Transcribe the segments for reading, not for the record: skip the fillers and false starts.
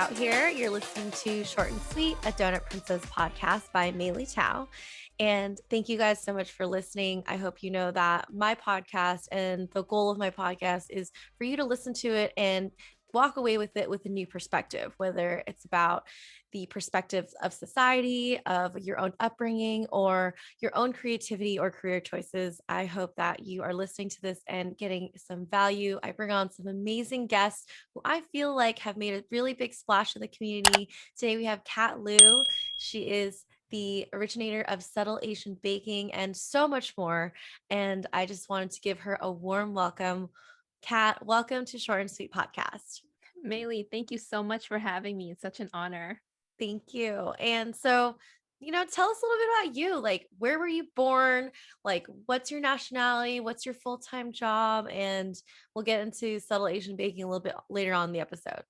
out here. You're listening to Short and Sweet, a Donut Princess podcast by Mei Li Tao. And thank you guys so much for listening. I hope you know that my podcast and the goal of my podcast is for you to listen to it and walk away with it with a new perspective, whether it's about the perspectives of society, of your own upbringing, or your own creativity or career choices. I hope that you are listening to this and getting some value. I bring on some amazing guests who I feel like have made a really big splash in the community. Today we have Kat Lieu. She is the originator of Subtle Asian Baking and so much more. And I just wanted to give her a warm welcome. Kat, welcome to Short and Sweet Podcast. Maylee, thank you so much for having me. It's such an honor. Thank you. And so, tell us a little bit about you. Like, where were you born? Like, what's your nationality? What's your full-time job? And we'll get into Subtle Asian Baking a little bit later on in the episode.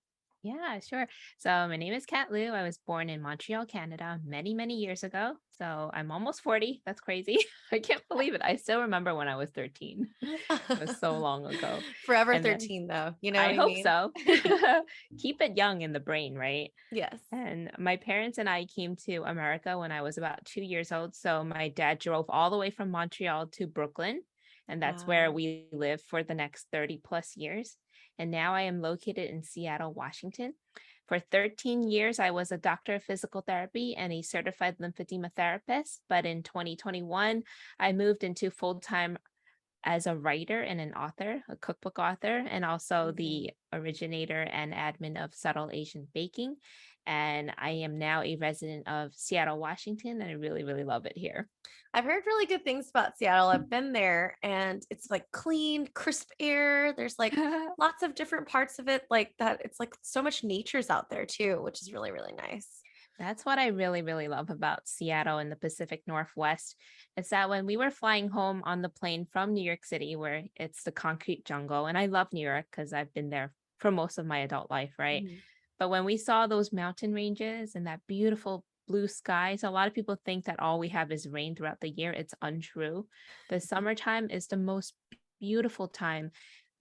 Yeah, sure. So my name is Kat Lieu. I was born in Montreal, Canada, many, many years ago. So I'm almost 40. That's crazy. I can't believe it. I still remember when I was 13. It was so long ago. Forever And then 13, though. You know what I I hope mean? so. Keep it young in the brain, right? Yes. And my parents and I came to America when I was about 2 years old. So my dad drove all the way from Montreal to Brooklyn, and that's where Wow. we lived for the next 30 plus years. And now I am located in Seattle, Washington. For 13 years, I was a doctor of physical therapy and a certified lymphedema therapist. But in 2021, I moved into full time as a writer and an author, a cookbook author, and also Amazing. the originator and admin of Subtle Asian Baking. And I am now a resident of Seattle, Washington, and I really, really love it here. I've heard really good things about Seattle. I've been there and it's like clean, crisp air. There's like lots of different parts of it like that. It's like so much nature's out there too, which is really, really nice. That's what I really, really love about Seattle and the Pacific Northwest. Is that when we were flying home on the plane from New York City, where it's the concrete jungle, and I love New York because I've been there for most of my adult life, right? Mhm. But when we saw those mountain ranges and that beautiful blue skies, a lot of people think that all we have is rain throughout the year. It's untrue. The summertime is the most beautiful time.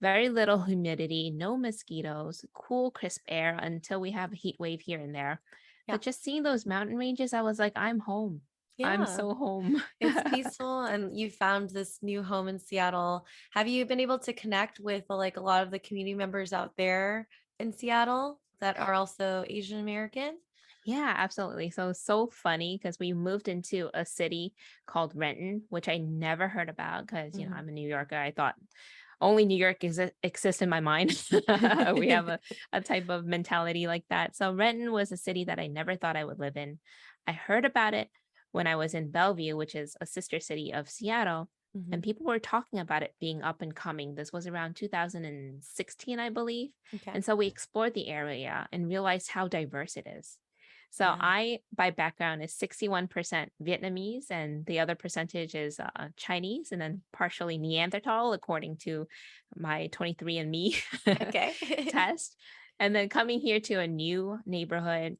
Very little humidity, no mosquitoes, cool, crisp air until we have a heat wave here and there. Yeah. But just seeing those mountain ranges, I was like, I'm home. I'm Yeah. so home. It's peaceful and you found this new home in Seattle. Have you been able to connect with like a lot of the community members out there in Seattle that are also Asian American? Yeah, absolutely. So funny because we moved into a city called Renton, which I never heard about because, Mhm. I'm a New Yorker. I thought only New York exists in my mind. We have a type of mentality like that. So Renton was a city that I never thought I would live in. I heard about it when I was in Bellevue, which is a sister city of Seattle, and Mhm. people were talking about it being up and coming. This was around 2016, I believe. Okay. And so we explored the area and realized how diverse it is. So Yeah. I, by background, is 61% Vietnamese, and the other percentage is Chinese, and then partially Neanderthal, according to my 23andMe Okay. test. And then coming here to a new neighborhood,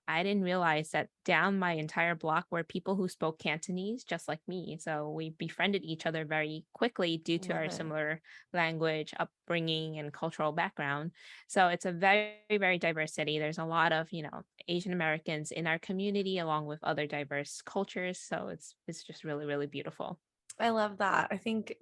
I didn't realize that down my entire block were people who spoke Cantonese just like me. So we befriended each other very quickly due to Love our it. similar language, upbringing, and cultural background. So it's a very, very diverse city. There's a lot of, Asian Americans in our community along with other diverse cultures. So it's just really, really beautiful. I love that. I think,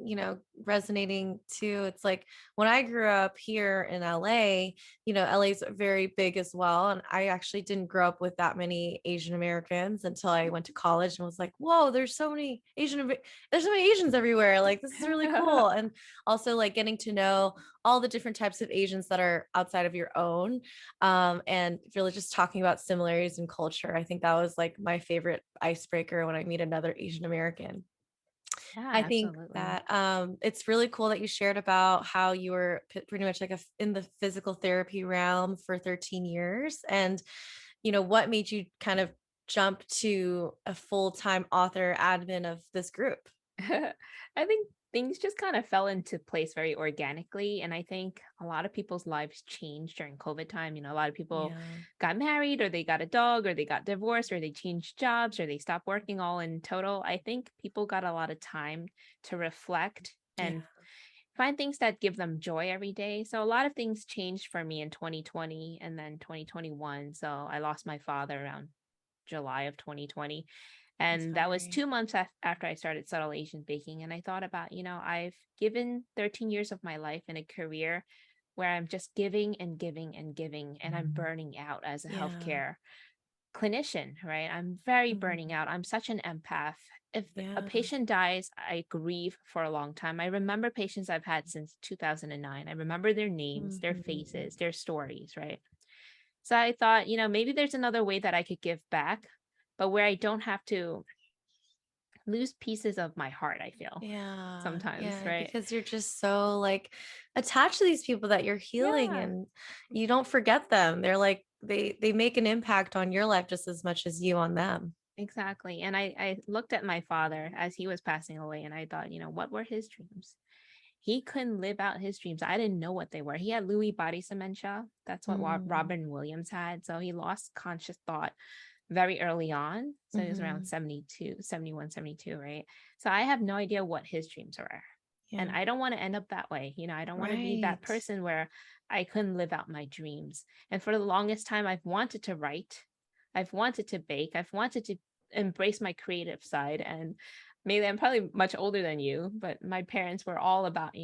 resonating too. It's like when I grew up here in LA, LA's very big as well. And I actually didn't grow up with that many Asian Americans until I went to college and was like, whoa, there's so many Asians everywhere. Like, this is really cool. And also like getting to know all the different types of Asians that are outside of your own. And really just talking about similarities in culture. I think that was like my favorite icebreaker when I meet another Asian American. Yeah, I think absolutely. that it's really cool that you shared about how you were pretty much like in the physical therapy realm for 13 years. And, what made you kind of jump to a full-time author admin of this group? I think things just kind of fell into place very organically. And I think a lot of people's lives changed during COVID time. A lot of people Yeah. got married, or they got a dog, or they got divorced, or they changed jobs, or they stopped working all in total. I think people got a lot of time to reflect Yeah. and find things that give them joy every day. So a lot of things changed for me in 2020 and then 2021. So I lost my father around July of 2020. I'm And that was sorry. 2 months after I started Subtle Asian Baking. And I thought about, I've given 13 years of my life in a career where I'm just giving and giving and giving, and I'm burning out as a Yeah. healthcare clinician, right? I'm very burning Mhm. out. I'm such an empath. If a Yeah. patient dies, I grieve for a long time. I remember patients I've had since 2009. I remember their names, their Mhm. faces, their stories, right? So I thought, maybe there's another way that I could give back, but where I don't have to lose pieces of my heart, I feel Yeah. sometimes, Yeah. right? Because you're just so like attached to these people that you're healing Yeah, and you don't forget them. They're like they make an impact on your life just as much as you on them. exactly. And I looked at my father as he was passing away and I thought, what were his dreams? He couldn't live out his dreams. I didn't know what they were. He had Lewy body dementia. That's what Mm. Robin Williams had. So he lost conscious thought very early on. So he was around Mhm. 72, 71, 72, right? So I have no idea what his dreams were. And Yeah. I don't want to end up that way. I don't want to be that Right. person where I couldn't live out my dreams. And for the longest time, I've wanted to write, I've wanted to bake, I've wanted to embrace my creative side. And maybe I'm probably much older than you, but my parents were all about,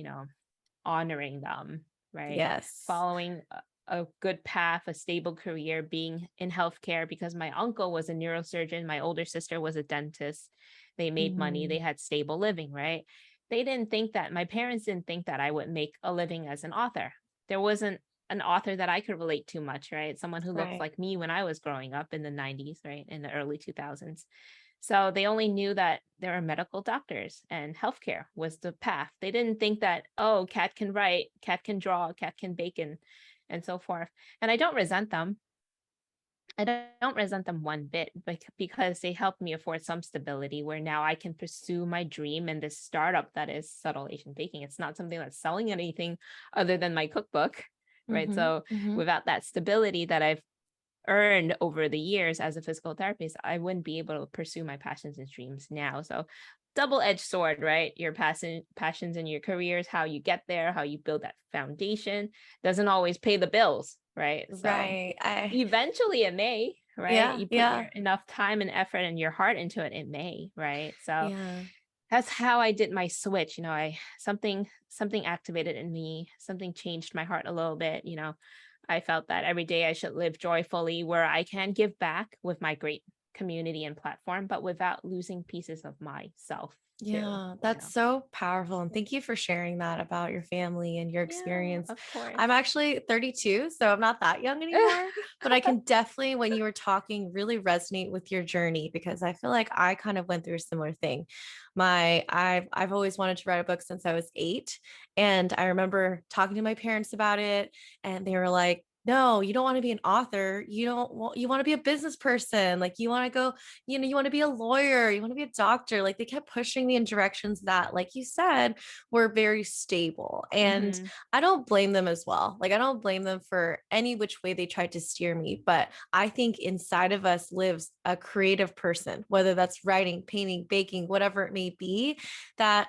honoring them, right? Yes. Following a good path, a stable career, being in healthcare because my uncle was a neurosurgeon, my older sister was a dentist. They made money, they Mhm. had stable living, right? They didn't think that, my parents didn't think that I would make a living as an author. There wasn't an author that I could relate to much, right? Someone who looks Right. like me when I was growing up in the 90s, right? In the early 2000s. So they only knew that there are medical doctors and healthcare was the path. They didn't think that, oh, Kat can write, Kat can draw, Kat can bake, and so forth. And I don't resent them. I don't resent them one bit because they helped me afford some stability where now I can pursue my dream in this startup that is Subtle Asian Baking. It's not something that's selling anything other than my cookbook, right? Mhm. So Mhm. without that stability that I've earned over the years as a physical therapist, I wouldn't be able to pursue my passions and dreams now. So double-edged sword, right? Your passions and your careers, how you get there, how you build that foundation doesn't always pay the bills, right? So Right. I eventually it may, right? Yeah, You put your yeah. enough time and effort and your heart into it, it may, right? So Yeah. that's how I did my switch. I something activated in me, something changed my heart a little bit. I felt that every day I should live joyfully where I can give back with my great community and platform, but without losing pieces of myself too, Yeah, that's so powerful. And thank you for sharing that about your family and your Yeah, experience. of course. I'm actually 32, so I'm not that young anymore, but I can definitely, when you were talking, really resonate with your journey because I feel like I kind of went through a similar thing. I've always wanted to write a book since I was 8. And I remember talking to my parents about it, and they were like, no, you don't want to be an author. You want to be a business person. Like you want to go you want to be a lawyer, you want to be a doctor. Like they kept pushing me in directions that, like you said, were very stable. And Hmm. I don't blame them as well. Like I don't blame them for any which way they tried to steer me. But I think inside of us lives a creative person, whether that's writing, painting, baking, whatever it may be, that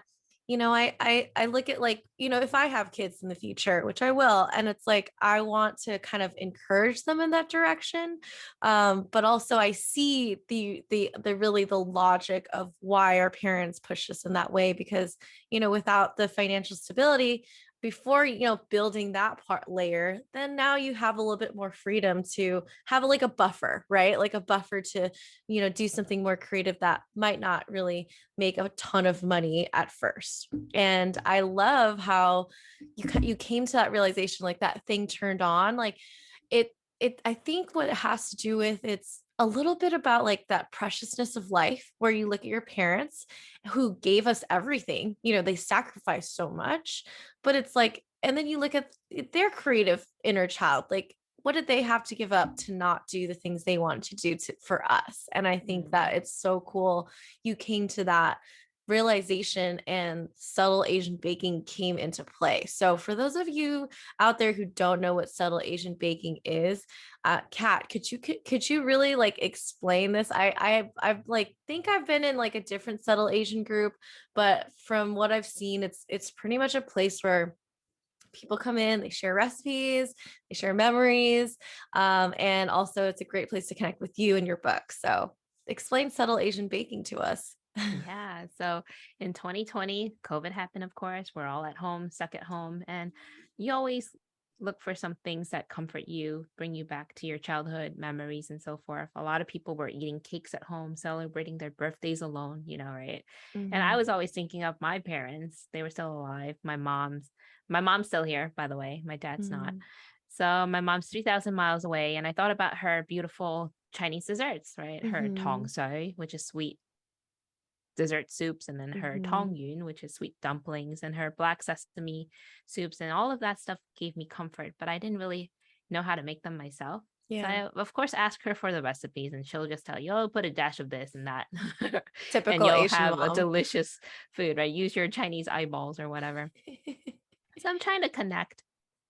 I look at like, if I have kids in the future, which I will, and it's like I want to kind of encourage them in that direction, but also I see the really the logic of why our parents pushed us in that way because without the financial stability before building that part layer, then now you have a little bit more freedom to have like a buffer, right? Like a buffer to do something more creative that might not really make a ton of money at first. And I love how you came to that realization, like that thing turned on, like it I think what it has to do with, it's a little bit about like that preciousness of life where you look at your parents who gave us everything, they sacrificed so much, but it's like, and then you look at their creative inner child, like what did they have to give up to not do the things they wanted to do for us? And I think that Hmm. it's so cool you came to that realization and subtle Asian baking came into play. So for those of you out there who don't know what subtle Asian baking is, Kat, could you really like explain this? I've like think I've been in like a different subtle Asian group, but from what I've seen, it's pretty much a place where people come in, they share recipes, they share memories, and also it's a great place to connect with you and your book. So explain subtle Asian baking to us. Yeah. So in 2020, COVID happened, of course. We're all at home, stuck at home. And you always look for some things that comfort you, bring you back to your childhood memories and so forth. A lot of people were eating cakes at home, celebrating their birthdays alone, right? And I Mhm, was always thinking of my parents. They were still alive. My mom's still here, by the way. My dad's not. mhm, So my mom's 3,000 miles away. And I thought about her beautiful Chinese desserts, right? Her tong mhm, sui, which is sweet dessert soups, and then her mhm. tong yun, which is sweet dumplings, and her black sesame soups, and all of that stuff gave me comfort, but I didn't really know how to make them myself. So Yeah. I, of course, ask her for the recipes, and she'll just tell you, "Oh, put a dash of this and that," and Typical you'll Asian have a mom. delicious food, right? Use your Chinese eyeballs or whatever. So I'm trying to connect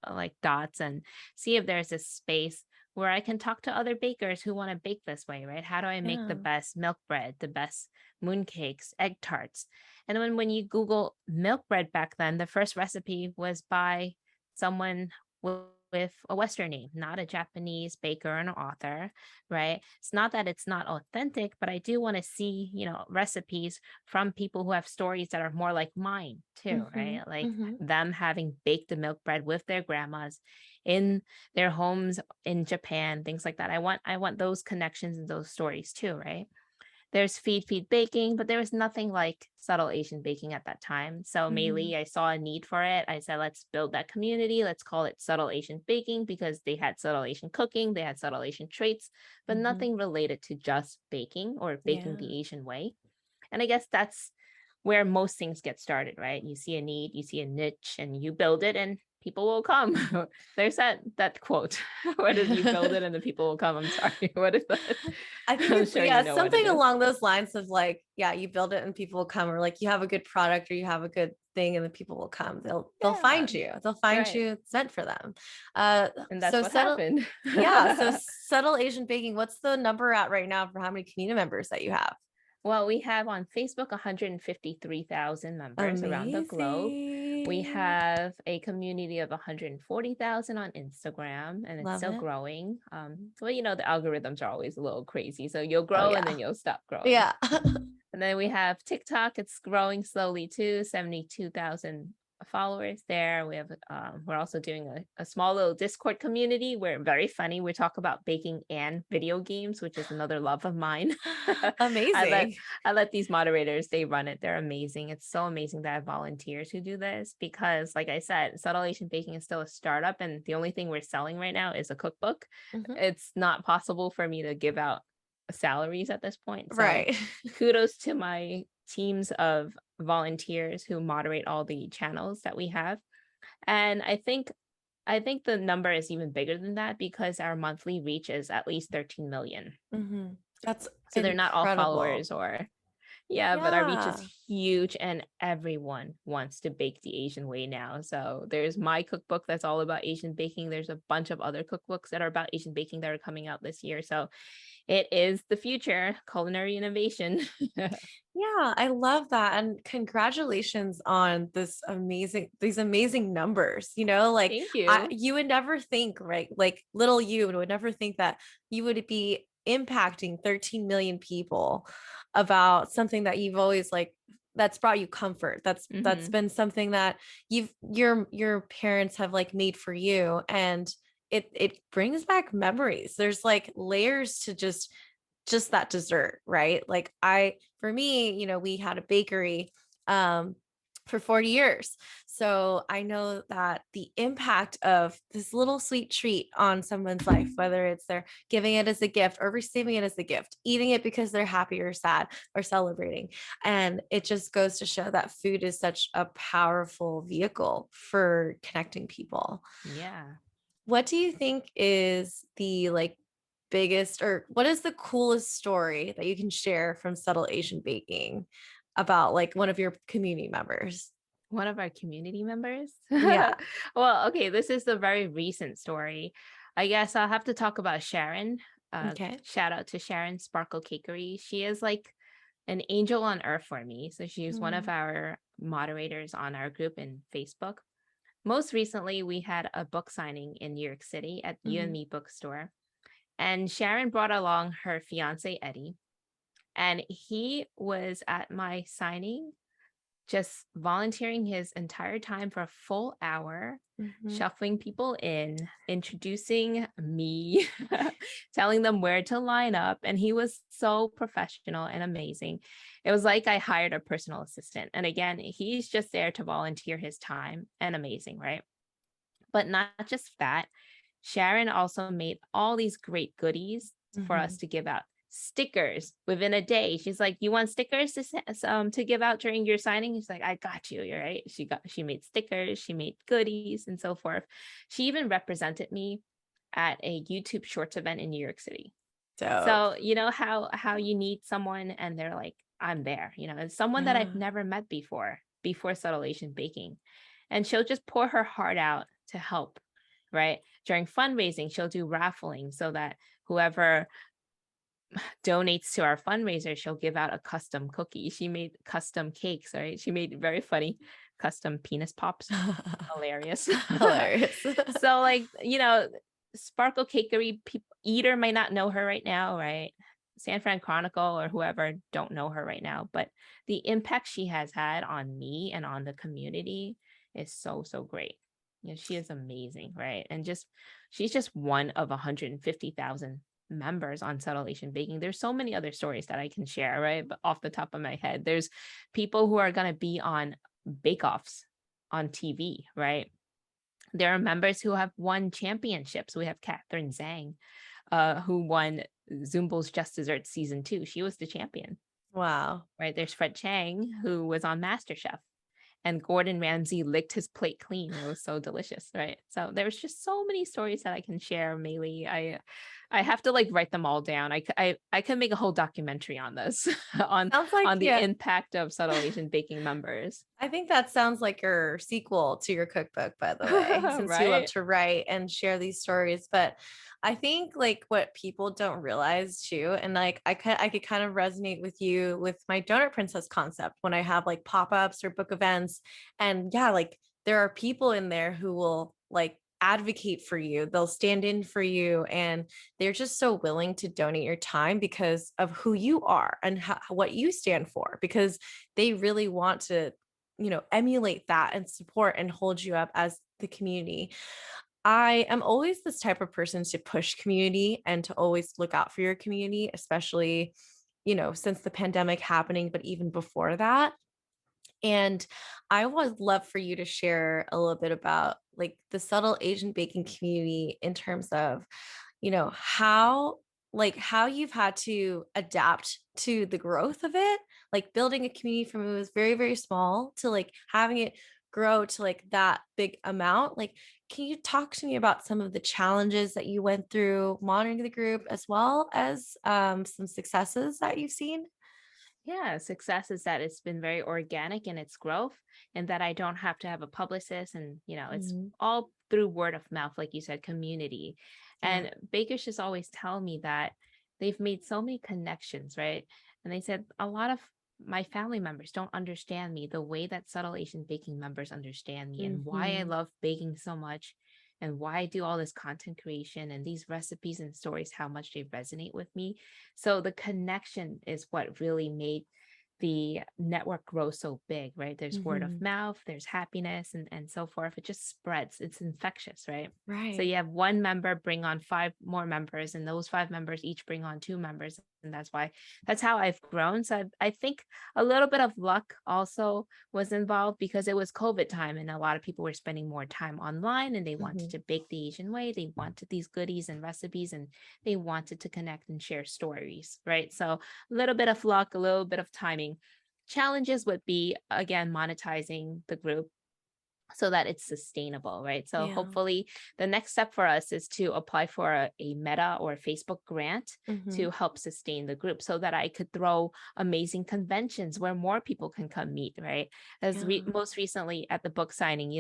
like dots and see if there's this space where I can talk to other bakers who want to bake this way, right? How do I make the Yeah. best milk bread, the best mooncakes, egg tarts? And when you Google milk bread back then, the first recipe was by someone with a Western name, not a Japanese baker and author, right? It's not that it's not authentic, but I do want to see, recipes from people who have stories that are more like mine too, Mhm, right? Like mhm, them having baked the milk bread with their grandmas in their homes in Japan, things like that. I want those connections and those stories too, right? There's feed baking, but there was nothing like subtle Asian baking at that time. So mhm. mainly I saw a need for it. I said, let's build that community. Let's call it subtle Asian baking because they had subtle Asian cooking, they had subtle Asian traits, but Mhm. nothing related to just baking or baking Yeah. the Asian way. And I guess that's where most things get started, right? You see a need, you see a niche, and you build it, and people will come. There's that quote. What is you build it and the people will come? I'm sorry. What is that? I think I'm it's sure you yeah, know what it something is. along those lines of like, yeah, you build it and people will come, or like you have a good product or you have a good thing and the people will come. They'll find Yeah, you. They'll find right. you. It's meant for them. Uh And that's so what subtle happened. yeah, so subtle Asian baking. What's the number at right now for how many community members that you have? Well, we have on Facebook 153,000 members around the globe. We Amazing. have a community of 140,000 on Instagram, and it's Love still it. growing. Well, the algorithms are always a little crazy. So you'll Oh grow and then yeah. you'll stop growing. Yeah. And then we have TikTok. It's growing slowly too, 72,000 followers there. We're also doing a small little Discord community. We're very funny. We talk about baking and video games, which is another love of mine. I let Amazing. I let these moderators, they run it. They're amazing. It's so amazing that I have volunteers who do this because, like I said, Subtle Asian Baking is still a startup, and the only thing we're selling right now is a cookbook. Mhm. It's not possible for me to give out salaries at this point. So Right. kudos to my teams of volunteers who moderate all the channels that we have. And I think the number is even bigger than that because our monthly reach is at least 13 million. Mhm. That's So they're not all incredible. followers or yeah, but our reach is Yeah. huge and everyone wants to bake the Asian way now. So there's my cookbook that's all about Asian baking. There's a bunch of other cookbooks that are about Asian baking that are coming out this year. So it is the future, culinary innovation. Yeah, I love that. And congratulations on these amazing numbers. Like Thank you. you would never think, right? Like little you would never think that you would be impacting 13 million people about something that you've always like that's brought you comfort. That's Hmm. been something that your parents have like made for you. And it brings back memories. There's like layers to just that dessert, right? Like for me, we had a bakery for 40 years. So I know that the impact of this little sweet treat on someone's life, whether it's they're giving it as a gift or receiving it as a gift, eating it because they're happy or sad or celebrating. And it just goes to show that food is such a powerful vehicle for connecting people. Yeah. What do you think is the like biggest or what is the coolest story that you can share from subtle Asian baking? about like one of your community members. One of our community members? Yeah. Well, okay, this is a very recent story. I guess I'll have to talk about Sharon. Okay. Shout out to Sharon Sparkle Cakery. She is like an angel on earth for me. So she's one of Mm, our moderators on our group in Facebook. Most recently, we had a book signing in New York City at You and mhm, Me bookstore. And Sharon brought along her fiance, Eddie. And he was at my signing just volunteering his entire time for a full hour, mhm. shuffling people in, introducing me, telling them where to line up. And he was so professional and amazing. It was like I hired a personal assistant. And again, he's just there to volunteer his time and amazing, right? But not just that, Sharon also made all these great goodies for us Mhm. to give out. Stickers within a day. She's like, "You want stickers to give out during your signing?" He's like, "I got you. You're right." She made stickers, she made goodies, and so forth. She even represented me at a YouTube Shorts event in New York City. Dope. So you know how you need someone and they're like, "I'm there." You know, it's someone that I've Yeah. never met before Subtle Asian Baking, and she'll just pour her heart out to help. Right during fundraising, she'll do raffling so that whoever donates to our fundraiser, she'll give out a custom cookie. She made custom cakes, right? She made very funny custom penis pops. Hilarious. Hilarious. So, like, Sparkle Cakery Eater might not know her right now, right? San Fran Chronicle or whoever don't know her right now, but the impact she has had on me and on the community is so, so great. She is amazing, right? And she's just one of 150,000 members on Subtle Asian Baking. There's so many other stories that I can share, right? But off the top of my head, there's people who are going to be on bake-offs on TV, right? There are members who have won championships. We have Catherine Zhang, who won Zumble's Just Dessert season 2. She was the champion, Wow. right? There's Fred Chang, who was on MasterChef, and Gordon Ramsay licked his plate clean. It was so delicious, right? So there's just so many stories that I can share, Maylee. I have to like write them all down. I could make a whole documentary on this, on Sounds like, on the yeah. impact of Subtle Asian Baking members. I think that sounds like your sequel to your cookbook, by the way, since you love Right? to write and share these stories. But I think like what people don't realize too, and like I could kind of resonate with you with my donut princess concept when I have like pop-ups or book events. And yeah, like there are people in there who will like advocate for you. They'll stand in for you and they're just so willing to donate your time because of who you are and what you stand for because they really want to emulate that and support and hold you up as the community. I am always this type of person to push community and to always look out for your community, especially, since the pandemic happening, but even before that. And I would love for you to share a little bit about like the subtle Asian baking community in terms of, how how you've had to adapt to the growth of it, like building a community from it was very, very small to like having it grow to like that big amount. Like, can you talk to me about some of the challenges that you went through monitoring the group as well as some successes that you've seen? Yeah, success is that it's been very organic in its growth and that I don't have to have a publicist and, it's Mhm. all through word of mouth, like you said, community. Yeah. And bakers just always tell me that they've made so many connections, right? And they said a lot of my family members don't understand me the way that Subtle Asian Baking members understand me and why I Mhm. love baking so much and why I do all this content creation and these recipes and stories, how much they resonate with me. So the connection is what really made the network grow so big, right? There's word of Mhm. mouth, there's happiness and so forth. It just spreads. It's infectious, right? So Right. you have one member bring on five more members, and those five members each bring on two members. And that's how I've grown. So I think a little bit of luck also was involved because it was COVID time and a lot of people were spending more time online and they wanted Mhm. to bake the Asian way. They wanted these goodies and recipes and they wanted to connect and share stories, right? So a little bit of luck, a little bit of timing. Challenges would be, again, monetizing the group. so that it's sustainable, right? So Yeah. hopefully the next step for us is to apply for a Meta or Facebook grant Hmm. to help sustain the group so that I could throw amazing conventions where more people can come meet, right? As Yeah. most recently at the book signing,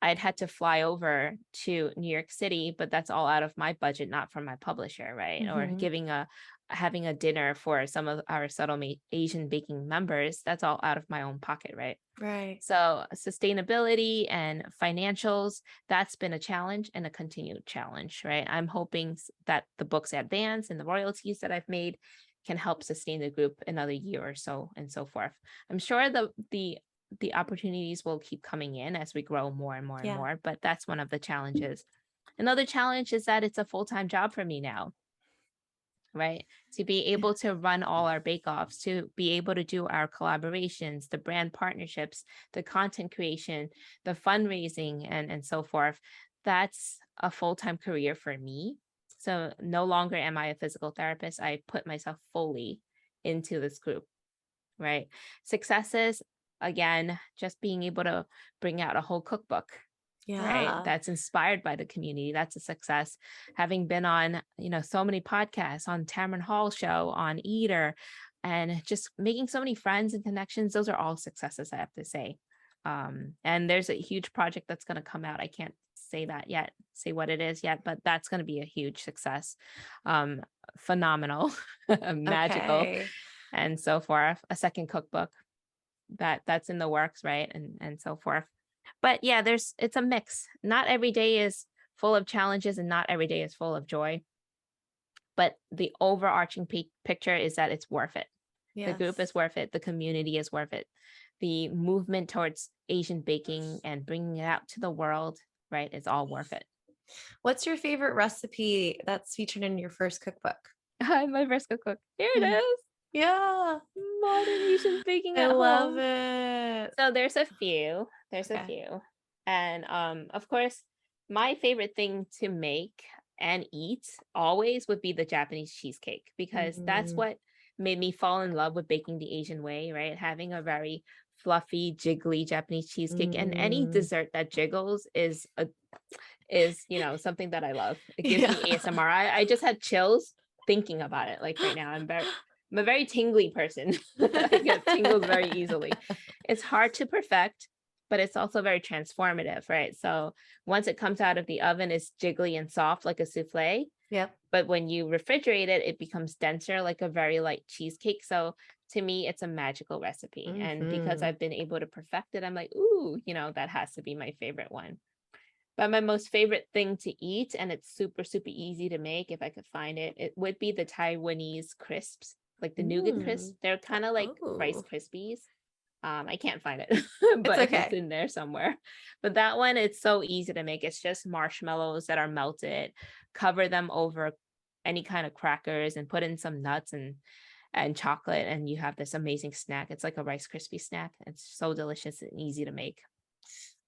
I'd had to fly over to New York City, but that's all out of my budget, not from my publisher, right? Or Hmm. having a dinner for some of our subtle Asian baking members, that's all out of my own pocket, right? Right. So, sustainability and financials, that's been a challenge and a continued challenge, right? I'm hoping that the book's advance and the royalties that I've made can help sustain the group another year or so and so forth. I'm sure the opportunities will keep coming in as we grow more and more and Yeah. more, but that's one of the challenges. Another challenge is that it's a full-time job for me now, right? To be Yeah. able to run all our bake-offs, to be able to do our collaborations, the brand partnerships, the content creation, the fundraising, and so forth. That's a full-time career for me. So no longer am I a physical therapist. I put myself fully into this group, right? Successes, again, just being able to bring out a whole cookbook, right? Yeah. That's inspired by the community. That's a success. Having been on, so many podcasts, on Tamron Hall show, on Eater, and just making so many friends and connections, those are all successes, I have to say. And there's a huge project that's going to come out. I can't say what it is yet, but that's going to be a huge success. Um, Phenomenal, magical, Okay. and so forth. A second cookbook that's in the works, right? And so forth. But yeah, it's a mix. Not every day is full of challenges and not every day is full of joy, but the overarching picture is that it's worth it. The group Yes. is worth it, the community is worth it. The movement towards Asian baking and bringing it out to the world, right, is all worth it. What's your favorite recipe that's featured in your first cookbook? My first cookbook. Here it Hmm. is. Yeah. Modern Asian baking I at love home. it. So there's a few. There's a Okay. few. And of course, my favorite thing to make and eat always would be the Japanese cheesecake because that's Mhm. what made me fall in love with baking the Asian way, right? Having a very fluffy, jiggly Japanese cheesecake and any Mm. dessert that jiggles is something that I love. It gives Yeah. me ASMR. I just had chills thinking about it. Like right now, I'm a very tingly person. I get tingles very easily. It's hard to perfect, but it's also very transformative, right? So once it comes out of the oven, it's jiggly and soft like a souffle. Yep. But when you refrigerate it, it becomes denser like a very light cheesecake. So to me, it's a magical recipe. And because Mhm. I've been able to perfect it, I'm like, ooh, that has to be my favorite one. But my most favorite thing to eat, and it's super, super easy to make if I could find it, it would be the Taiwanese crisps, like the nougat crisps. Mm. They're kind of like Rice Oh, Krispies. I can't find it, it's but it's okay. in there somewhere. But that one, it's so easy to make. It's just marshmallows that are melted, cover them over any kind of crackers, and put in some nuts and chocolate, and you have this amazing snack. It's like a Rice Krispie snack. It's so delicious and easy to make.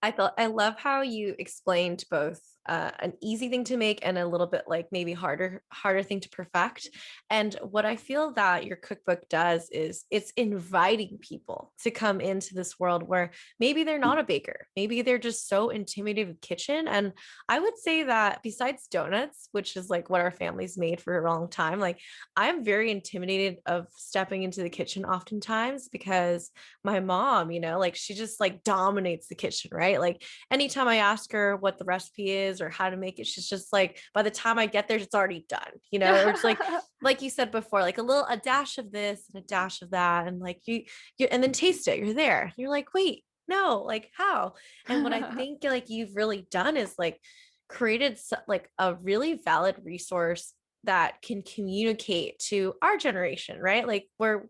I love how you explained both an easy thing to make and a little bit like maybe harder thing to perfect. And what I feel that your cookbook does is it's inviting people to come into this world where maybe they're not a baker, maybe they're just so intimidated with kitchen. And I would say that besides donuts, which is like what our family's made for a long time, like I'm very intimidated of stepping into the kitchen oftentimes because my mom, like she just like dominates the kitchen, right? Like anytime I ask her what the recipe is or how to make it, she's just like, by the time I get there, it's already done, or it's like you said before, like a dash of this and a dash of that. And like you, and then taste it, you're there. You're like, wait, no, like how? And what I think like you've really done is like created like a really valid resource that can communicate to our generation, right? Like we're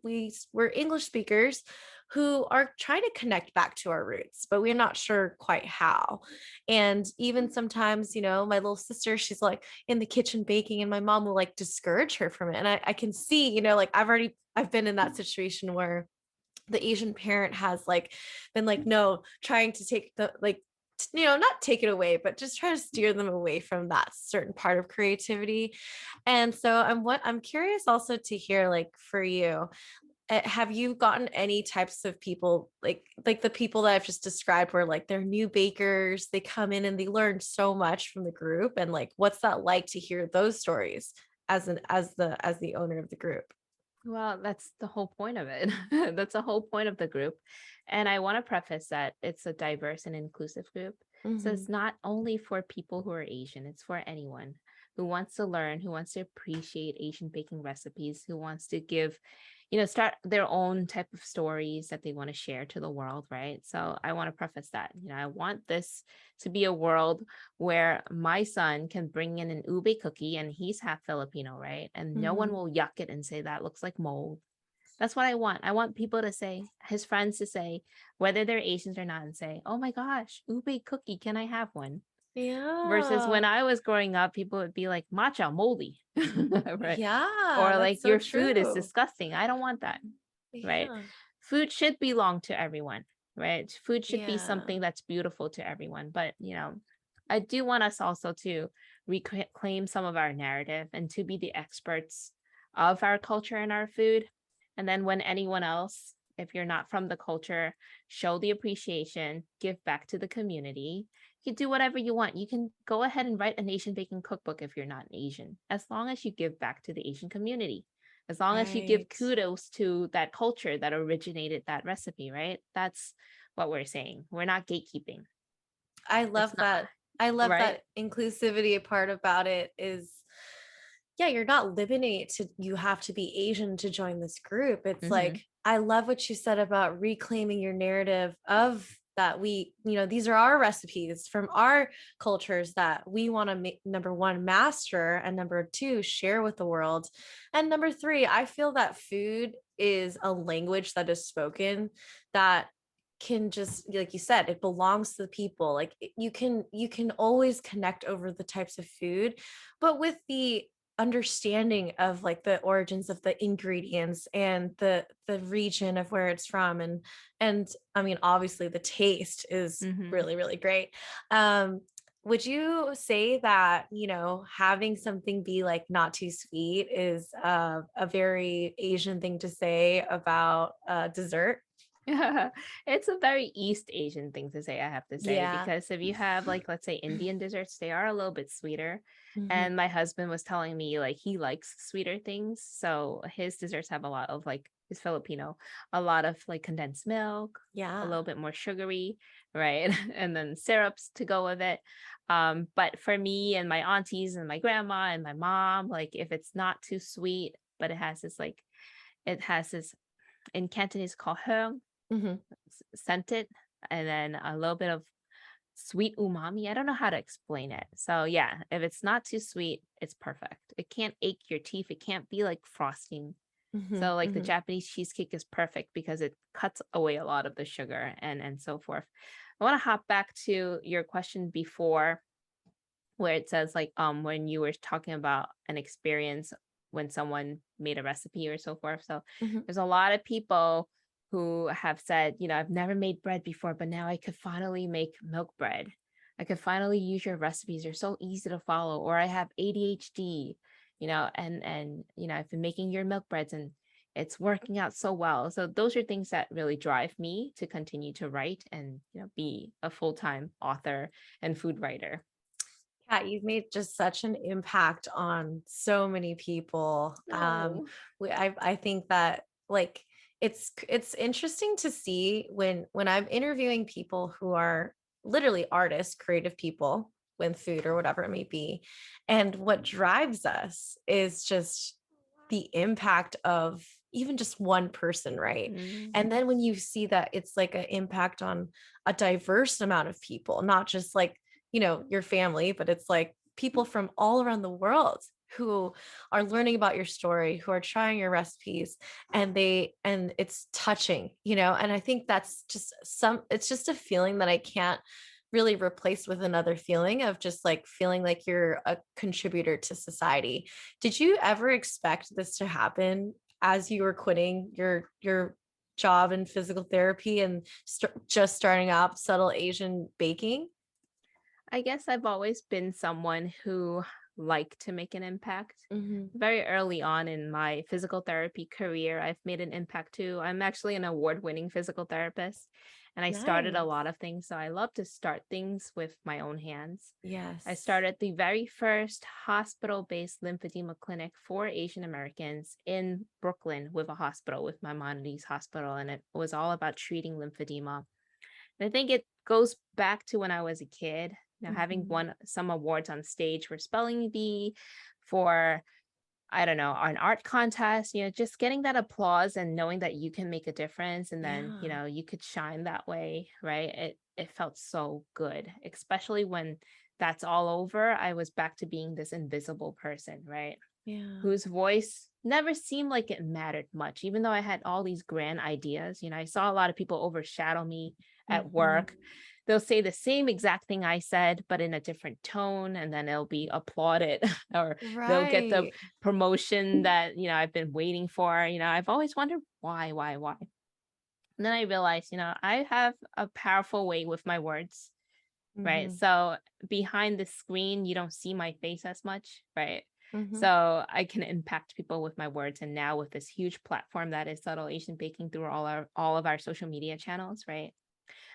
English speakers who are trying to connect back to our roots, but we're not sure quite how. And even sometimes, my little sister, she's like in the kitchen baking, and my mom will like discourage her from it. And I can see, like I've been in that situation where the Asian parent has like been like, no, trying to take the like not take it away, but just try to steer them away from that certain part of creativity. And so I'm curious also to hear like for you, Have you gotten any types of people like the people that I've just described where like they're new bakers, they come in and they learn so much from the group, and like what's that like to hear those stories as the owner of the group? Well, that's the whole point of it. That's the whole point of the group. And I want to preface that it's a diverse and inclusive group. So Hmm. it's not only for people who are Asian, it's for anyone who wants to learn, who wants to appreciate Asian baking recipes, who wants to give, start their own type of stories that they want to share to the world, right? So I want to preface that. I want this to be a world where my son can bring in an ube cookie and he's half Filipino, right? And no one Hmm. will yuck it and say that looks like mold. That's what I want. I want people to say, his friends to say, whether they're Asians or not, and say, oh my gosh, ube cookie, can I have one? Versus Yeah. when I was growing up, people would be like, matcha, moldy, right? Yeah, Or that's like, so your food is true. disgusting. I don't want that, right? Yeah. Food should belong to everyone, right? Food should be Yeah. something that's beautiful to everyone. But, I do want us also to reclaim some of our narrative and to be the experts of our culture and our food. And then when anyone else, if you're not from the culture, show the appreciation, give back to the community. You can do whatever you want. You can go ahead and write an Asian baking cookbook if you're not an Asian, as long as you give back to the Asian community, as long as you give Right. kudos to that culture that originated that recipe, right? That's what we're saying. We're not gatekeeping. I It's love not, that. I love right? that inclusivity part about it is, yeah, you're not limiting it to you have to be Asian to join this group. It's Hmm. like, I love what you said about reclaiming your narrative of that these are our recipes from our cultures that we want to make, number one, master, and number two, share with the world. And number three, I feel that food is a language that is spoken that can just, like you said, it belongs to the people. Like you can always connect over the types of food, but with the understanding of like the origins of the ingredients and the region of where it's from, and I mean obviously the taste is Hmm. really really great. um would you say that having something be like not too sweet is a very Asian thing to say about dessert? It's a very East Asian thing to say, I have to say, Yeah. because if you have, like, let's say Indian desserts, they are a little bit sweeter. Hmm. And my husband was telling me, like, he likes sweeter things. So his desserts have a lot of, like, he's Filipino, a lot of like condensed milk, a Yeah. little bit more sugary, right? And then syrups to go with it. But for me and my aunties and my grandma and my mom, like, if it's not too sweet, but it has this, in Cantonese called hung, Hmm. scented, and then a little bit of sweet umami. I don't know how to explain it. So yeah, if it's not too sweet, it's perfect. It can't ache your teeth. It can't be like frosting. Hmm. So like the Hmm. Japanese cheesecake is perfect because it cuts away a lot of the sugar and so forth. I want to hop back to your question before, where it says like when you were talking about an experience when someone made a recipe or so forth. So Hmm. there's a lot of people who have said, I've never made bread before, but now I could finally make milk bread. I could finally use your recipes. They're so easy to follow. Or I have ADHD, and I've been making your milk breads and it's working out so well. So those are things that really drive me to continue to write and be a full-time author and food writer. Kat, you've made just such an impact on so many people. No. I think that like it's interesting to see when I'm interviewing people who are literally artists, creative people with food or whatever it may be, and what drives us is just the impact of even just one person, right? Mm, And then when you see that it's like an impact on a diverse amount of people, not just like your family, but it's like people from all around the world who are learning about your story, who are trying your recipes, and it's touching, and I think that's just it's just a feeling that I can't really replace with another feeling of just like feeling like you're a contributor to society. Did you ever expect this to happen as you were quitting your job in physical therapy and just starting out subtle Asian baking? I guess I've always been someone who like to make an impact. Hmm. Very early on in my physical therapy career, I've made an impact too. I'm actually an award-winning physical therapist, and I started a Nice. lot of things. So I love to start things with my own hands. I Yes. started the very first hospital-based lymphedema clinic for Asian Americans in Brooklyn with a hospital, with Maimonides Hospital, and it was all about treating lymphedema. And I think it goes back to when I was a kid, having Hmm. won some awards on stage for spelling bee, for I don't know, an art contest, just getting that applause and knowing that you can make a difference and then, Yeah. you could shine that way, right? It felt so good, especially when that's all over. I was back to being this invisible person, right? Yeah. Whose voice never seemed like it mattered much, even though I had all these grand ideas. I saw a lot of people overshadow me at Hmm. work. They'll say the same exact thing I said, but in a different tone, and then it'll be applauded, or they'll get the Right. promotion that, I've been waiting for. I've always wondered why. And then I realized, I have a powerful way with my words, right? Hmm. So behind the screen, you don't see my face as much, right? Hmm. So I can impact people with my words. And now with this huge platform that is Subtle Asian Baking through all of our social media channels, right?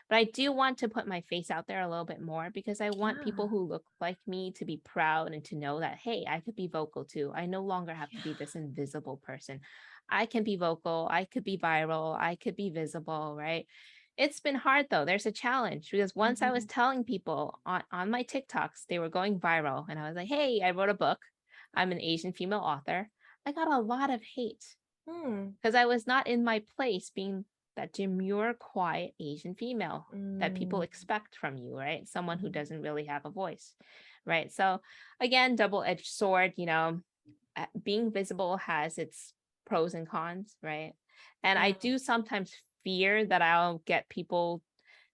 But I do want to put my face out there a little bit more because I want people Yeah. who look like me to be proud and to know that, hey, I could be vocal too. I no longer have to be Yeah. this invisible person. I can be vocal. I could be viral. I could be visible, right? It's been hard though. There's a challenge because once I was Hmm. telling people on my TikToks, they were going viral. And I was like, hey, I wrote a book. I'm an Asian female author. I got a lot of hate Hmm. because I was not in my place being that demure, quiet Asian female that people Mm. expect from you, right? Someone who Mhm. doesn't really have a voice, right? So, again, double-edged sword, being visible has its pros and cons, right? And I Yeah. do sometimes fear that I'll get people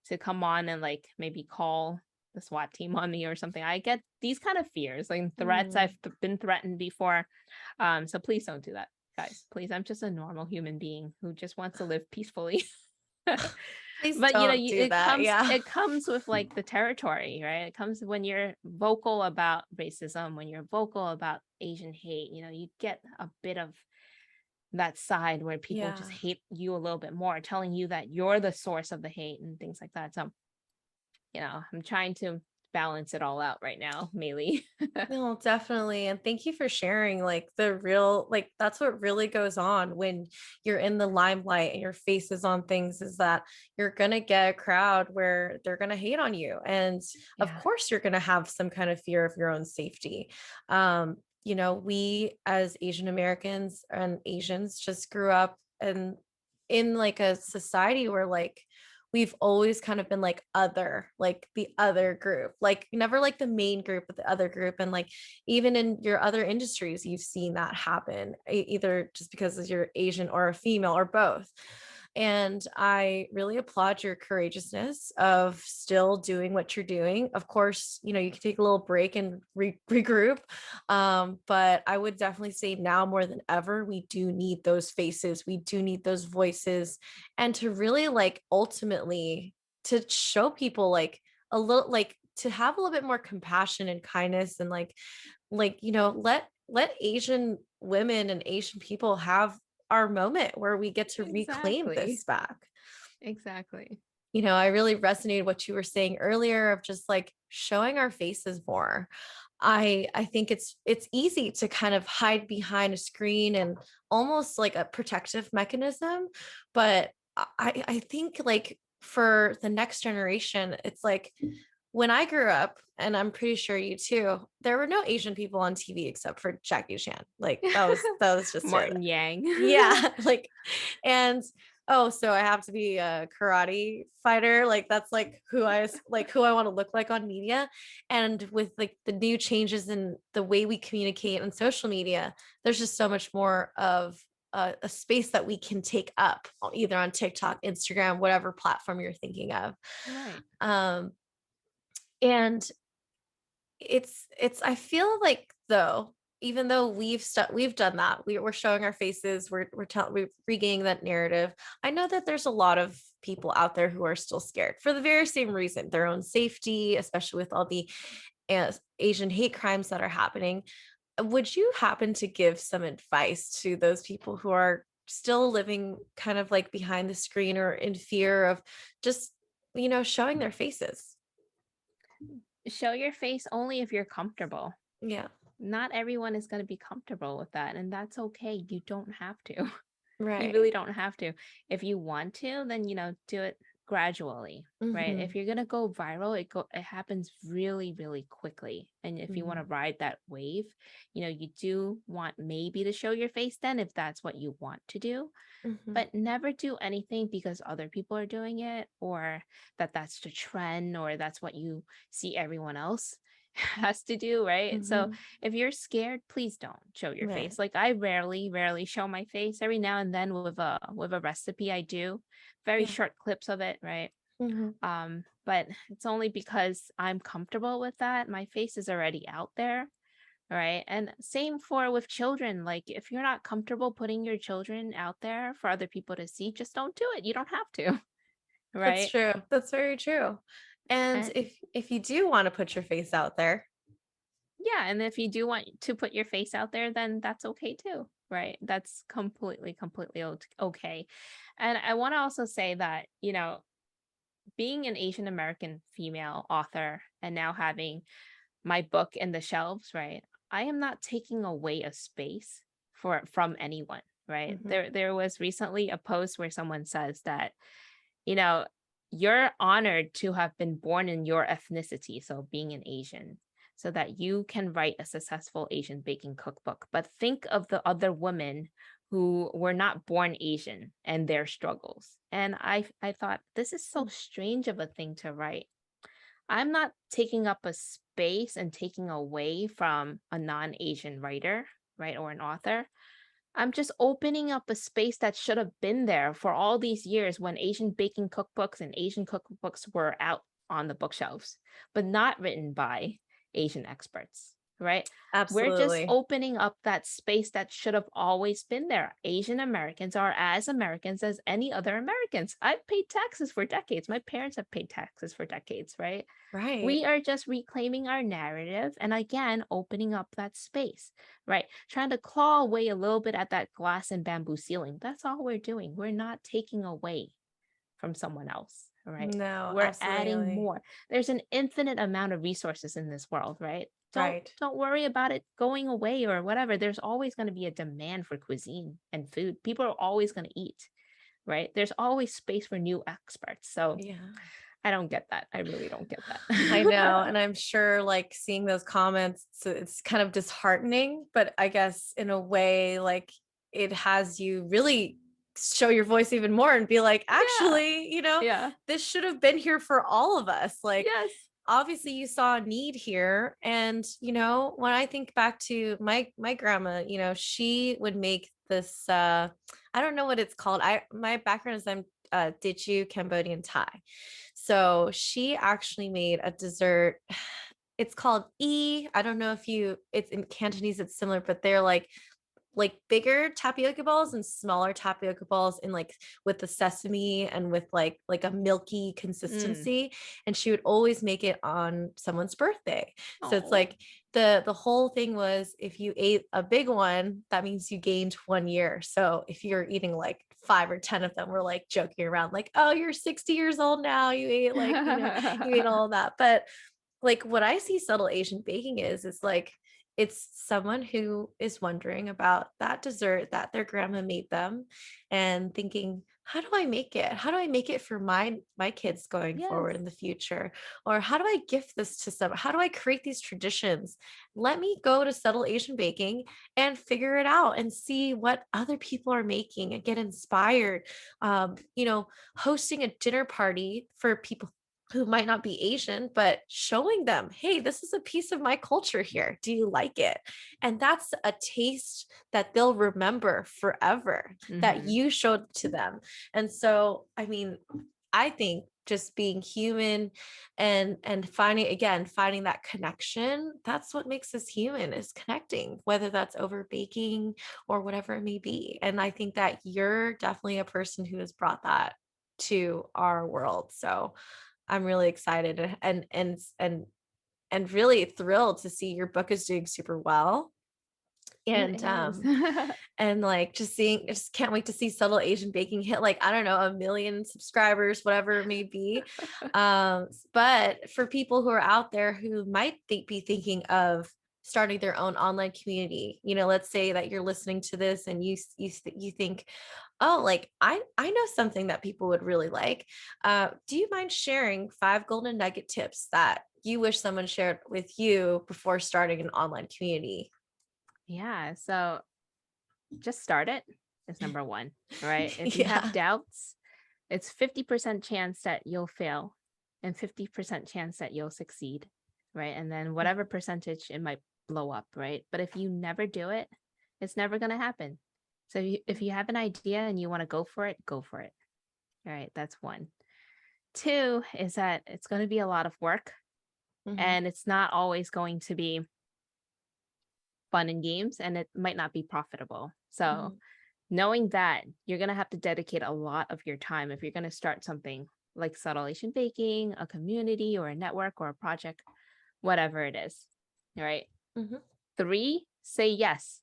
to come on and like maybe call the SWAT team on me or something. I get these kind of fears, like threats. Mm. Been threatened before. So please don't do that, guys. Please, I'm just a normal human being who just wants to live peacefully. Please But don't do it that. comes Yeah. it comes with like the territory, right? It comes when you're vocal about racism, when you're vocal about Asian hate, you get a bit of that side where people just Yeah. hate you a little bit more, telling you that you're the source of the hate and things like that. So, I'm trying to balance it all out right now, Maylee. No, definitely. And thank you for sharing like the real, like that's what really goes on when you're in the limelight and your face is on things is that you're going to get a crowd where they're going to hate on you. And of Yeah. course, you're going to have some kind of fear of your own safety. We as Asian Americans and Asians just grew up in like a society where like we've always kind of been like the other group, like never like the main group, but the other group. And like even in your other industries, you've seen that happen, either just because you're Asian or a female or both. And I really applaud your courageousness of still doing what you're doing. Of course, you can take a little break and regroup. But I would definitely say now more than ever, we do need those faces. We do need those voices, and to really like ultimately to show people like a little like to have a little bit more compassion and kindness, and let Asian women and Asian people have our moment where we get to reclaim this Exactly. back. Exactly. I really resonated what you were saying earlier of just like showing our faces more. I think it's easy to kind of hide behind a screen and almost like a protective mechanism, but I think like for the next generation, it's like when I grew up, and I'm pretty sure you too, there were no Asian people on TV except for Jackie Chan. Like that was just it. Martin Yang. Yeah, like, and oh, so I have to be a karate fighter. Like that's like who I want to look like on media. And with like the new changes in the way we communicate on social media, there's just so much more of a space that we can take up either on TikTok, Instagram, whatever platform you're thinking of. Right. Um, and it's I feel like though, even though we've done that, we're showing our faces, we're regaining that narrative. I know that there's a lot of people out there who are still scared for the very same reason, their own safety, especially with all the Asian hate crimes that are happening. Would you happen to give some advice to those people who are still living kind of like behind the screen or in fear of just, showing their faces? Show your face only if you're comfortable. Yeah. Not everyone is going to be comfortable with that, and that's okay. You don't have to. You Right. really don't have to. If you want to, then do it gradually, right? Mhm. If you're gonna go viral, it happens really, really quickly. And if you want to Mhm. ride that wave, you do want maybe to show your face then if that's what you want to do, Mhm. but never do anything because other people are doing it or that's the trend or that's what you see everyone else has to do, right? So Mhm. if you're scared, please don't show your Right. face. Like I rarely show my face. Every now and then with a recipe I do very Yeah. short clips of it, right? Mhm. But it's only because I'm comfortable with that. My face is already out there, right? And same for with children. Like if you're not comfortable putting your children out there for other people to see, just don't do it. You don't have to, That's right? true. That's very true. And And if you do want to put your face out there, yeah, and if you do want to put your face out there, then that's okay too, right? That's completely okay. And I want to also say that, being an Asian American female author and now having my book in the shelves, right? I am not taking away a space from anyone, right? mhm, There was recently a post where someone says that, you know, you're honored to have been born in your ethnicity, so being an Asian, so that you can write a successful Asian baking cookbook. But think of the other women who were not born Asian and their struggles. And I thought this is so mm, strange of a thing to write. I'm not taking up a space and taking away from a non-Asian writer, right, or an author. I'm just opening up a space that should have been there for all these years when Asian baking cookbooks and Asian cookbooks were out on the bookshelves, but not written by Asian experts, right? We're just absolutely. opening up that space that should have always been there. Asian Americans are as Americans as any other Americans. I've paid taxes for decades. My parents have paid taxes for decades, right? Right. We are just reclaiming our narrative and again opening up that space, right? Trying to claw away a little bit at that glass and bamboo ceiling. That's all we're doing. We're not taking away from someone else, right? No, We're adding absolutely. more. There's an infinite amount of resources in this world, right? Don't Right. don't worry about it going away or whatever. There's always going to be a demand for cuisine and food. People are always going to eat, right? There's always space for new experts. So Yeah. I don't get that. I really don't get I know. that. And I'm sure like seeing those comments, it's kind of disheartening, but I guess in a way, like it has you really show your voice even more and be like, Yeah. actually, Yeah. this should have been here for all of us. Like, Yes. obviously you saw a need here. And, when I think back to my grandma, she would make this I don't know what it's called. My background is I'm Teochew Cambodian Thai. So she actually made a dessert. It's called I don't know if it's in Cantonese, it's similar, but they're like bigger tapioca balls and smaller tapioca balls in like with the sesame and with like a milky Mm. consistency, and she would always make it on someone's birthday. So it's Oh. like the whole thing was if you ate a big one, that means you gained 1 year. So if you're eating like 5 or 10 of them, we're like joking around like, oh, you're 60 years old now, you ate like, you ate all of that. But like what I see subtle Asian baking is like it's someone who is wondering about that dessert that their grandma made them and thinking, how do I make it? How do I make it for my kids going Yes. forward in the future? Or how do I gift this to someone? How do I create these traditions? Let me go to subtle Asian baking and figure it out and see what other people are making and get inspired. Hosting a dinner party for people who might not be Asian, but showing them, hey, this is a piece of my culture here. Do you like it? And that's a taste that they'll remember forever that Mhm. you showed to them. And so, I mean, I think just being human and finding that connection, that's what makes us human, is connecting, whether that's over baking or whatever it may be. And I think that you're definitely a person who has brought that to our world. So I'm really excited and and really thrilled to see your book is doing super well. It And is. and like just can't wait to see Subtle Asian Baking hit like, I don't know, 1 million subscribers, whatever it may be. But for people who are out there who might be thinking of starting their own online community, let's say that you're listening to this and you think, oh, like I know something that people would really like. Do you mind sharing 5 golden nugget tips that you wish someone shared with you before starting an online community? Yeah. So just start it is number one, right? If you have Yeah. doubts, it's 50% chance that you'll fail and 50% chance that you'll succeed, right? And then whatever percentage it might blow up, right? But if you never do it, it's never going to happen. So if you have an idea and you want to go for it, go for it. All right, that's one. Two is that it's going to be a lot of work Mhm. and it's not always going to be fun and games and it might not be profitable. So Mhm. knowing that you're going to have to dedicate a lot of your time if you're going to start something like Subtle Asian Baking, a community or a network or a project, whatever it is. All right. Mhm. Three, say yes.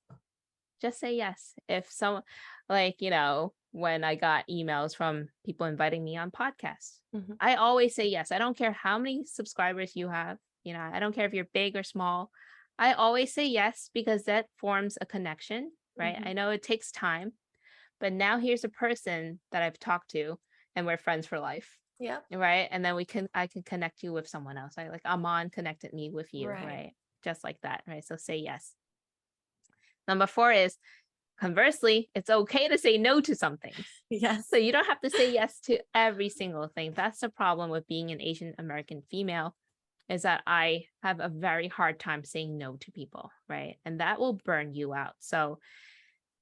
Just say yes. If someone, like, when I got emails from people inviting me on podcasts, Mhm. I always say yes. I don't care how many subscribers you have. I don't care if you're big or small. I always say yes because that forms a connection, right? Mhm. I know it takes time, but now here's a person that I've talked to and we're friends for life. Yep. Right. And then I can connect you with someone else. Right. Like Amon connected me with you. Right. Right. Just like that. Right. So say yes. Number four is conversely, it's okay to say no to some things. So Yes. you don't have to say yes to every single thing. That's the problem with being an Asian American female is that I have a very hard time saying no to people, right? And that will burn you out. So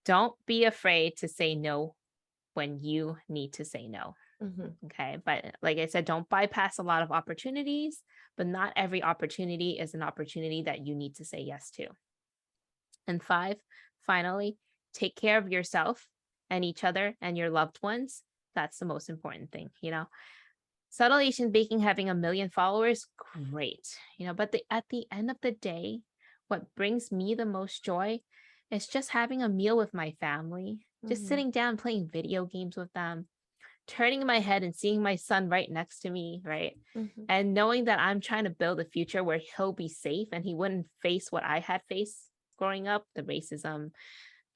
don't be afraid to say no when you need to say no. Mhm. Okay. But like I said, don't bypass a lot of opportunities, but not every opportunity is an opportunity that you need to say yes to. And five, finally, take care of yourself and each other and your loved ones. That's the most important thing. Subtle Asian Baking having 1 million followers, great. But at the end of the day, what brings me the most joy is just having a meal with my family, just Mhm. sitting down playing video games with them, turning my head and seeing my son right next to me, right? Mhm. And knowing that I'm trying to build a future where he'll be safe and he wouldn't face what I had faced growing up, the racism,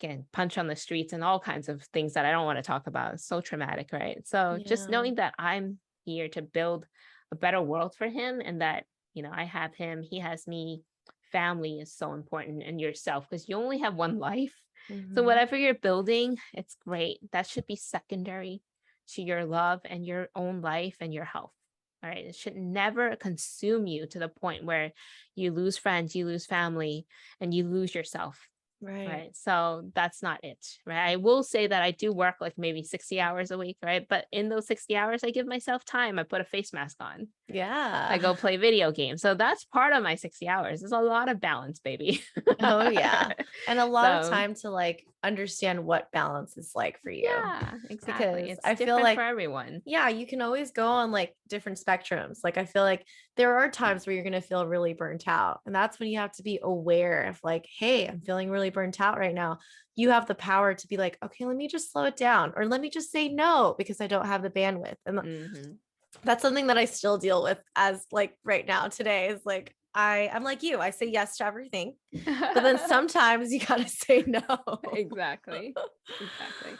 getting punched on the streets, and all kinds of things that I don't want to talk about. It's so traumatic, right? So just Yeah. knowing that I'm here to build a better world for him and that, I have him, he has me, family is so important and yourself because you only have one life. So Mhm. whatever you're building, it's great. That should be secondary to your love and your own life and your health. All right. It should never consume you to the point where you lose friends, you lose family, and you lose yourself. Right. Right. So that's not it. Right. I will say that I do work like maybe 60 hours a week. Right. But in those 60 hours, I give myself time. I put a face mask on. I Yeah. go play video games. So that's part of my 60 hours. There's a lot of balance, baby. Oh yeah. And a lot of So time to like understand what balance is like for you. yeah, exactly. Because It's I feel different for like, everyone. yeah, you can always go on like different spectrums. Like I feel like there are times where you're going to feel really burnt out. And that's when you have to be aware of like, hey, I'm feeling really burnt out right now. You have the power to be like, okay, let me just slow it down or let me just say no because I don't have the bandwidth. And Hmm. that's something that I still deal with as like right now today is like I'm like you. I say yes to everything. But then sometimes you gotta say no. Exactly. Exactly.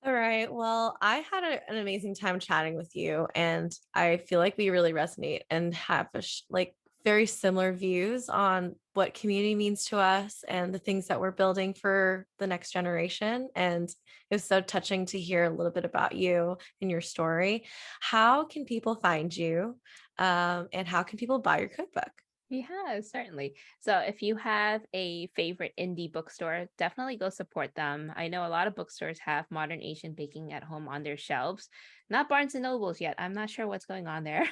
All right. Well, I had an amazing time chatting with you, and I feel like we really resonate and have like very similar views on what community means to us and the things that we're building for the next generation. And it was so touching to hear a little bit about you and your story. How can people find you? And how can people buy your cookbook? Yeah, certainly. So if you have a favorite indie bookstore, definitely go support them. I know a lot of bookstores have modern Asian baking at home on their shelves. Not Barnes and Nobles yet. I'm not sure what's going on there.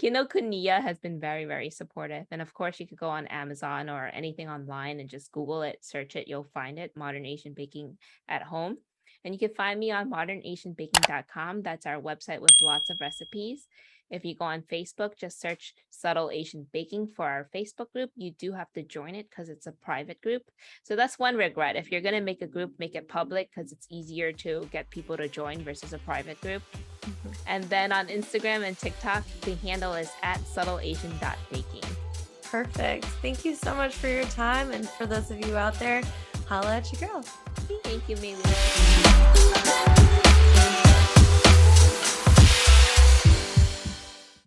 Kinokuniya has been very, very supportive. And of course, you could go on Amazon or anything online and just Google it, search it, you'll find it, Modern Asian Baking at Home. And you can find me on modernasianbaking.com. That's our website with lots of recipes. If you go on Facebook, just search Subtle Asian Baking for our Facebook group. You do have to join it because it's a private group. So that's one regret. If you're going to make a group, make it public because it's easier to get people to join versus a private group. And then on Instagram and TikTok, the handle is @subtleasian.baking. Perfect. Thank you so much for your time. And for those of you out there, holla at your girl. Thank you, Maylee.